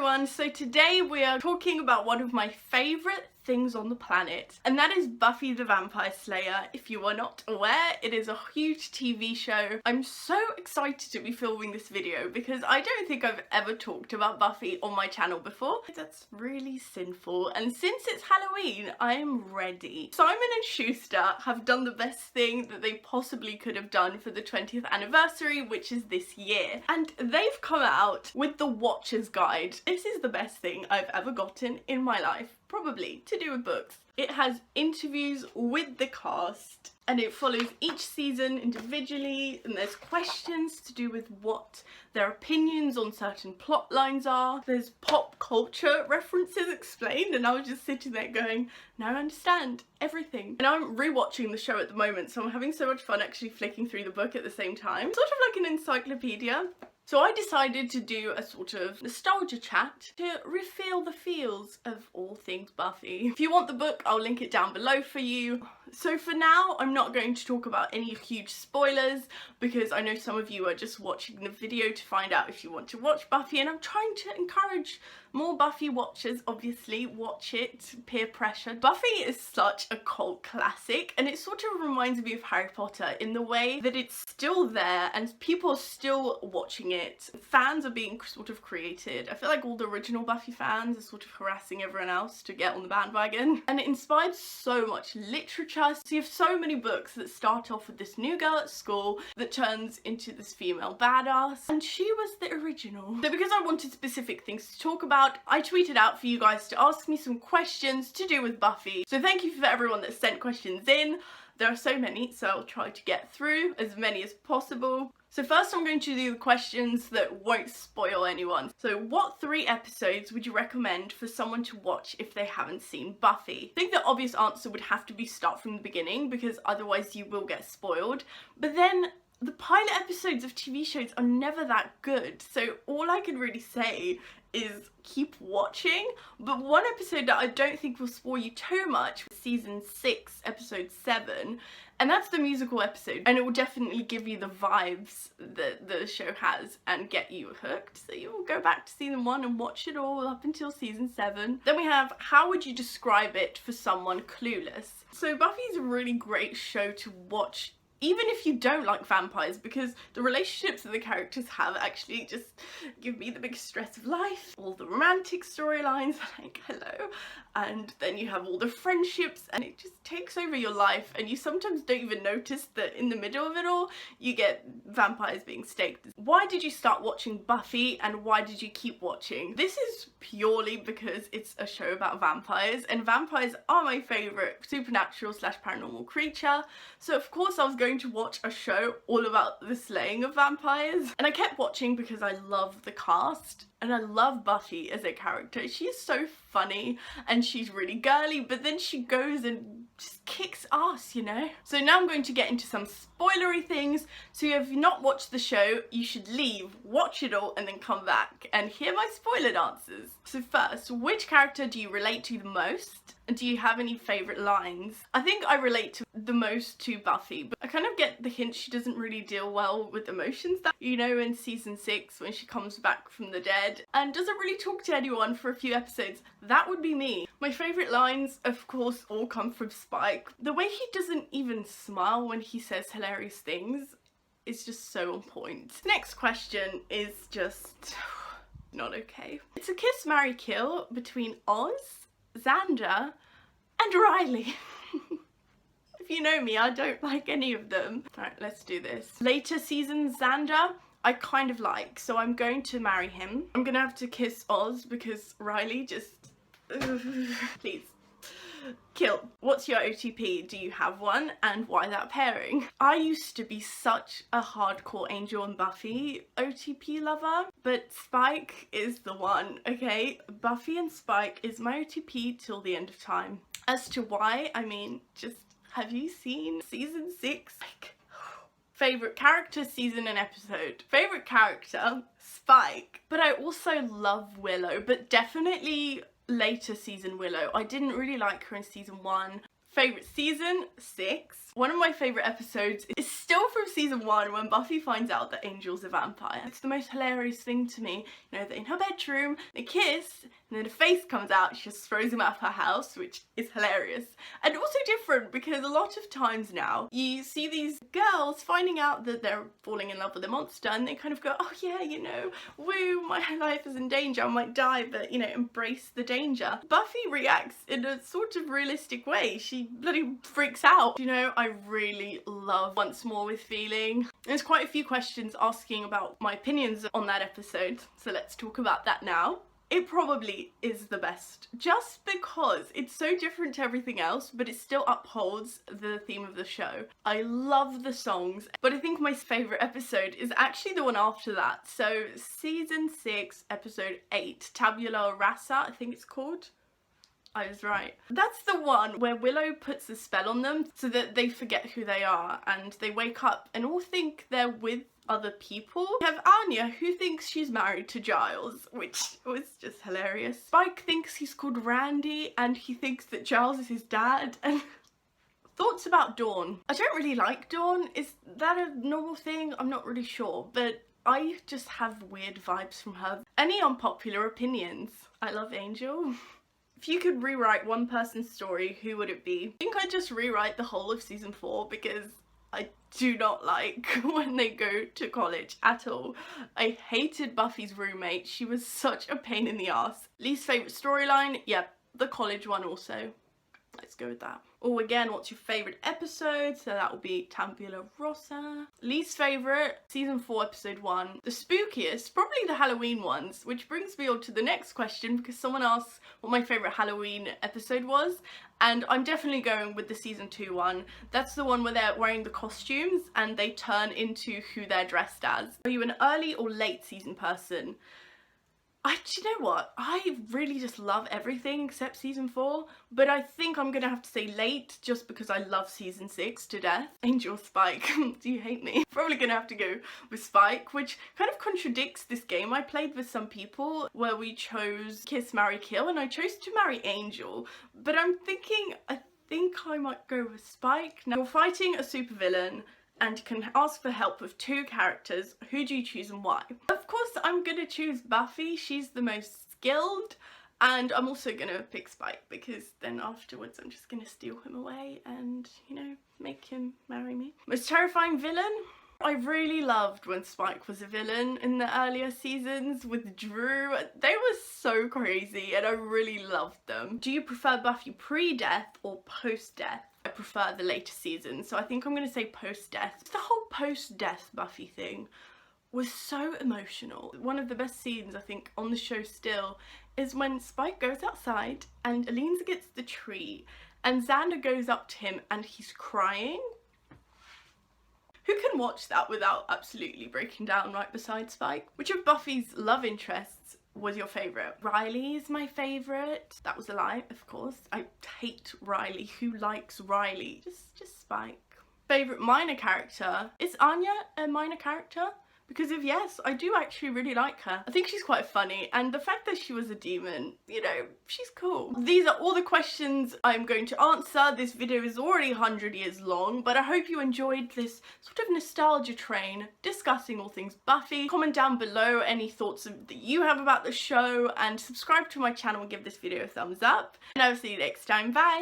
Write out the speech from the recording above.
everyone, so today we are talking about one of my favourite things on the planet, and that is Buffy the Vampire Slayer. If you are not aware, it is a huge TV show. I'm so excited to be filming this video because I don't think I've ever talked about Buffy on my channel before. That's really sinful, and since it's Halloween, I am ready. Simon and Schuster have done the best thing that they possibly could have done for the 20th anniversary, which is this year, and they've come out with the Watcher's Guide. This is the best thing I've ever gotten in my life, probably, to do with books. It has interviews with the cast and it follows each season individually, and there's questions to do with what their opinions on certain plot lines are. There's pop culture references explained, and I was just sitting there going, now I understand everything. And I'm rewatching the show at the moment, so I'm having so much fun actually flicking through the book at the same time. Sort of like an encyclopedia. So I decided to do a sort of nostalgia chat to refill the feels of all things Buffy. If you want the book, I'll link it down below for you. So for now, I'm not going to talk about any huge spoilers because I know some of you are just watching the video to find out if you want to watch Buffy, and I'm trying to encourage more Buffy watchers, obviously. Watch it, peer pressure. Buffy is such a cult classic, and it sort of reminds me of Harry Potter in the way that it's still there and people are still watching it. Fans are being sort of created. I feel like all the original Buffy fans are sort of harassing everyone else to get on the bandwagon, and it inspired so much literature. So you have so many books that start off with this new girl at school that turns into this female badass, and she was the original. So because I wanted specific things to talk about, I tweeted out for you guys to ask me some questions to do with Buffy. So thank you for everyone that sent questions in. There are so many, so I'll try to get through as many as possible. So first I'm going to do the questions that won't spoil anyone. So what 3 episodes would you recommend for someone to watch if they haven't seen Buffy? I think the obvious answer would have to be start from the beginning, because otherwise you will get spoiled. But then the pilot episodes of TV shows are never that good, so all I can really say is keep watching. But one episode that I don't think will spoil you too much was season 6, episode 7, and that's the musical episode, and it will definitely give you the vibes that the show has and get you hooked, so you will go back to season 1 and watch it all up until season 7. Then we have, how would you describe it for someone clueless? So Buffy is a really great show to watch even if you don't like vampires, because the relationships that the characters have actually just give me the biggest stress of life. All the romantic storylines, like, hello. And then you have all the friendships, and it just takes over your life, and you sometimes don't even notice that in the middle of it all, you get vampires being staked. Why did you start watching Buffy, and why did you keep watching? This is purely because it's a show about vampires, and vampires are my favourite supernatural / paranormal creature, so of course I was going to watch a show all about the slaying of vampires. And I kept watching because I love the cast and I love Buffy as a character. She is so funny and she's really girly, but then she goes and just kicks ass, you know? So now I'm going to get into some spoilery things. So if you've not watched the show, you should leave, watch it all, and then come back and hear my spoilered answers. So first, which character do you relate to the most? And do you have any favourite lines? I think I relate to the most to Buffy, but I kind of get the hint she doesn't really deal well with emotions, that, you know, in season 6 when she comes back from the dead and doesn't really talk to anyone for a few episodes. That would be me. My favourite lines, of course, all come from Spike. The way he doesn't even smile when he says hilarious things is just so on point. Next question is just not okay. It's a kiss, marry, kill between Oz, Xander and Riley. If you know me, I don't like any of them. Alright, let's do this. Later season Xander, I kind of like, so I'm going to marry him. I'm gonna have to kiss Oz because Riley just... please. Kill. What's your OTP? Do you have one? And why that pairing? I used to be such a hardcore Angel and Buffy OTP lover, but Spike is the one, okay? Buffy and Spike is my OTP till the end of time. As to why, I mean, just have you seen season 6? Like, favourite character, season and episode. Favourite character, Spike. But I also love Willow, but definitely later season Willow. I didn't really like her in season 1. Favourite season? 6. One of my favourite episodes is still from season 1 when Buffy finds out that Angel's a vampire. It's the most hilarious thing to me. You know, they're in her bedroom, they kiss, and then a face comes out, she just throws him out of her house, which is hilarious. And also different because a lot of times now, you see these girls finding out that they're falling in love with a monster and they kind of go, oh yeah, you know, woo, my life is in danger, I might die, but you know, embrace the danger. Buffy reacts in a sort of realistic way. She bloody freaks out. You know, I really love Once More with Feeling. There's quite a few questions asking about my opinions on that episode, so let's talk about that now. It probably is the best, just because it's so different to everything else, but it still upholds the theme of the show. I love the songs, but I think my favourite episode is actually the one after that. So season 6, episode 8, Tabula Rasa, I think it's called. I was right. That's the one where Willow puts a spell on them so that they forget who they are and they wake up and all think they're with other people. We have Anya, who thinks she's married to Giles, which was just hilarious. Spike thinks he's called Randy and he thinks that Giles is his dad. And thoughts about Dawn. I don't really like Dawn. Is that a normal thing? I'm not really sure, but I just have weird vibes from her. Any unpopular opinions? I love Angel. If you could rewrite one person's story, who would it be? I think I'd just rewrite the whole of season 4 because I do not like when they go to college at all. I hated Buffy's roommate. She was such a pain in the ass. Least favourite storyline? Yeah, the college one also. Let's go with that. Oh, again, what's your favourite episode? So that will be Tabula Rasa. Least favourite, season 4, episode 1. The spookiest, probably the Halloween ones, which brings me on to the next question because someone asked what my favourite Halloween episode was. And I'm definitely going with the season 2 one. That's the one where they're wearing the costumes and they turn into who they're dressed as. Are you an early or late season person? Do you know what? I really just love everything except season 4, but I think I'm gonna have to say late just because I love season 6 to death. Angel, Spike, do you hate me? Probably gonna have to go with Spike, which kind of contradicts this game I played with some people where we chose Kiss, Marry, Kill, and I chose to marry Angel, but I'm thinking, I think I might go with Spike. Now, you're fighting a supervillain and can ask for help with 2 characters. Who do you choose and why? Of course, I'm gonna choose Buffy. She's the most skilled, and I'm also gonna pick Spike because then afterwards I'm just gonna steal him away and, you know, make him marry me. Most terrifying villain? I really loved when Spike was a villain in the earlier seasons with Drew. They were so crazy and I really loved them. Do you prefer Buffy pre-death or post-death? I prefer the later seasons, so I think I'm going to say post-death. The whole post-death Buffy thing was so emotional. One of the best scenes, I think, on the show still is when Spike goes outside and leans against the tree and Xander goes up to him and he's crying. Who can watch that without absolutely breaking down right beside Spike? Which of Buffy's love interests was your favourite? Riley is my favourite. That was a lie, of course. I hate Riley. Who likes Riley? Just Spike. Favourite minor character? Is Anya a minor character? Because if yes, I do actually really like her. I think she's quite funny, and the fact that she was a demon, you know, she's cool. These are all the questions I'm going to answer. This video is already 100 years long, but I hope you enjoyed this sort of nostalgia train discussing all things Buffy. Comment down below any thoughts that you have about the show, and subscribe to my channel and give this video a thumbs up. And I will see you next time. Bye!